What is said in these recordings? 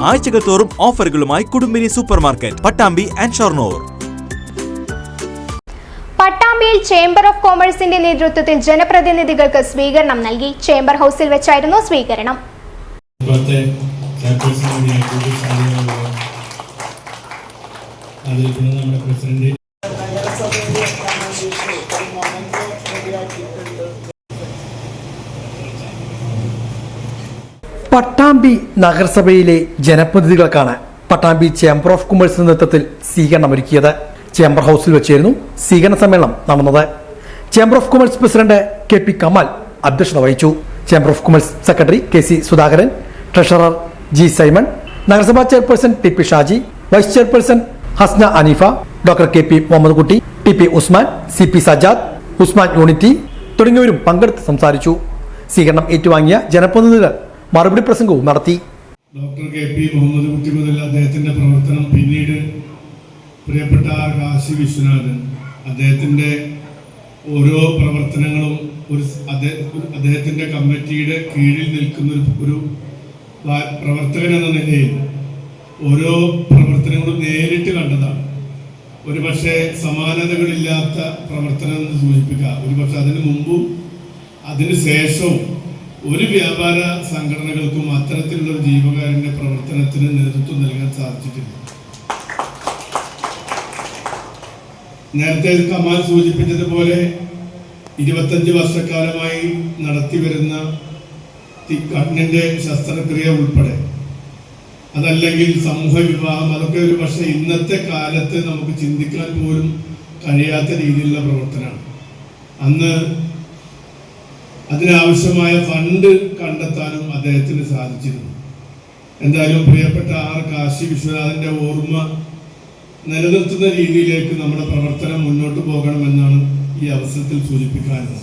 ആഴ്ചകൾ തോറും ഓഫറുകളുമായി Kudumbini super market, Pattambi and Shoranur. പട്ടാമ്പിയിൽ ചേംബർ ഓഫ് കോമേഴ്സിന്റെ നേതൃത്വത്തിൽ ജനപ്രതിനിധികൾക്ക് സ്വീകരണം നൽകി. ചേംബർ ഹൌസിൽ വെച്ചായിരുന്നു സ്വീകരണം. പട്ടാമ്പി നഗരസഭയിലെ ജനപ്രതിനിധികൾക്കാണ് പട്ടാമ്പി ചേംബർ ഓഫ് കൊമേഴ്സ് നേതൃത്വത്തിൽ സ്വീകരണമൊരുക്കിയത്. ചേംബർ ഹൌസിൽ വെച്ചായിരുന്നു സ്വീകരണ സമ്മേളനം നടന്നത്. Chamber of commerce president K P Kamal അധ്യക്ഷത വഹിച്ചു. Chamber of commerce secretary K C Sudhakaran, treasurer G Simon, നഗരസഭാ chairperson T P Shaji, vice chairperson Hasna Aneefa, doctor K P Muhammad Kutty, T P Usman, C P Sajad, Usman unity തുടങ്ങിയവരും പങ്കെടുത്ത് സംസാരിച്ചു. സ്വീകരണം ഏറ്റുവാങ്ങിയ ജനപ്രതിനിധികൾ മറുപടി പ്രസംഗവും നടത്തി. ഡോക്ടർ കെ പി മുഹമ്മദ് കുട്ടി മുതൽ അദ്ദേഹത്തിന്റെ പ്രവർത്തനം, പിന്നീട് പ്രിയപ്പെട്ട ആർ കാശി വിശ്വനാഥൻ, അദ്ദേഹത്തിന്റെ ഓരോ പ്രവർത്തനങ്ങളും അദ്ദേഹത്തിന്റെ കമ്മിറ്റിയുടെ കീഴിൽ നിൽക്കുന്ന ഒരു പ്രവർത്തകൻ എന്ന നിലയിൽ ഓരോ പ്രവർത്തനങ്ങളും നേരിട്ട് കണ്ടതാണ്. ഒരുപക്ഷെ സമാനതകളില്ലാത്ത പ്രവർത്തനം എന്ന് സൂചിപ്പിക്കുക. ഒരുപക്ഷെ അതിനു മുമ്പും അതിനു ശേഷവും ഒരു വ്യാപാര സംഘടനകൾക്കും അത്തരത്തിലുള്ള ഒരു ജീവകാരുണ്യ പ്രവർത്തനത്തിന് നേതൃത്വം നൽകാൻ സാധിച്ചിട്ടില്ല. നേരത്തെ കമാൽ സൂചിപ്പിച്ചതുപോലെ 25 വർഷക്കാലമായി നടത്തിവരുന്ന കണ്ണിന്റെ ശസ്ത്രക്രിയ ഉൾപ്പെടെ, അതല്ലെങ്കിൽ സമൂഹ വിവാഹം, അതൊക്കെ ഒരു പക്ഷേ ഇന്നത്തെ കാലത്ത് നമുക്ക് ചിന്തിക്കാൻ പോലും കഴിയാത്ത രീതിയിലുള്ള പ്രവർത്തനമാണ്. അന്ന് അതിനാവശ്യമായ ഫണ്ട് കണ്ടെത്താനും അദ്ദേഹത്തിന് സാധിച്ചിരുന്നു. എന്തായാലും പ്രിയപ്പെട്ട ആർ കാശി വിശ്വനാഥന്റെ ഓർമ്മ നിലനിർത്തുന്ന രീതിയിലേക്ക് നമ്മുടെ പ്രവർത്തനം മുന്നോട്ട് പോകണമെന്നാണ് ഈ അവസരത്തിൽ സൂചിപ്പിക്കാനുള്ളത്.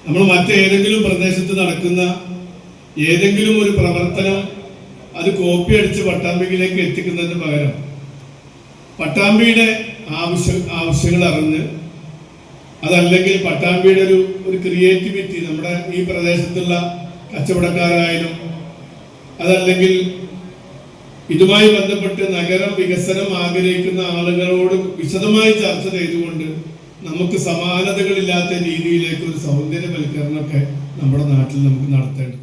നമ്മൾ മറ്റേതെങ്കിലും പ്രദേശത്ത് നടക്കുന്ന ഏതെങ്കിലും ഒരു പ്രവർത്തനം അത് കോപ്പി അടിച്ച് പട്ടാമ്പിയിലേക്ക് എത്തിക്കുന്നതിന് പകരം പട്ടാമ്പിയുടെ ആവശ്യങ്ങൾ അറിഞ്ഞ്, അതല്ലെങ്കിൽ പട്ടാമ്പിയുടെ ഒരു ക്രിയേറ്റിവിറ്റി, നമ്മുടെ ഈ പ്രദേശത്തുള്ള കച്ചവടക്കാരായാലും, അതല്ലെങ്കിൽ ഇതുമായി ബന്ധപ്പെട്ട് നഗരം വികസനം ആഗ്രഹിക്കുന്ന ആളുകളോട് വിശദമായി ചർച്ച ചെയ്തുകൊണ്ട് നമുക്ക് സമാനതകളില്ലാത്ത രീതിയിലേക്ക് ഒരു സൗന്ദര്യവൽക്കരണമൊക്കെ നമ്മുടെ നാട്ടിൽ നമുക്ക് നടത്തേണ്ടത്.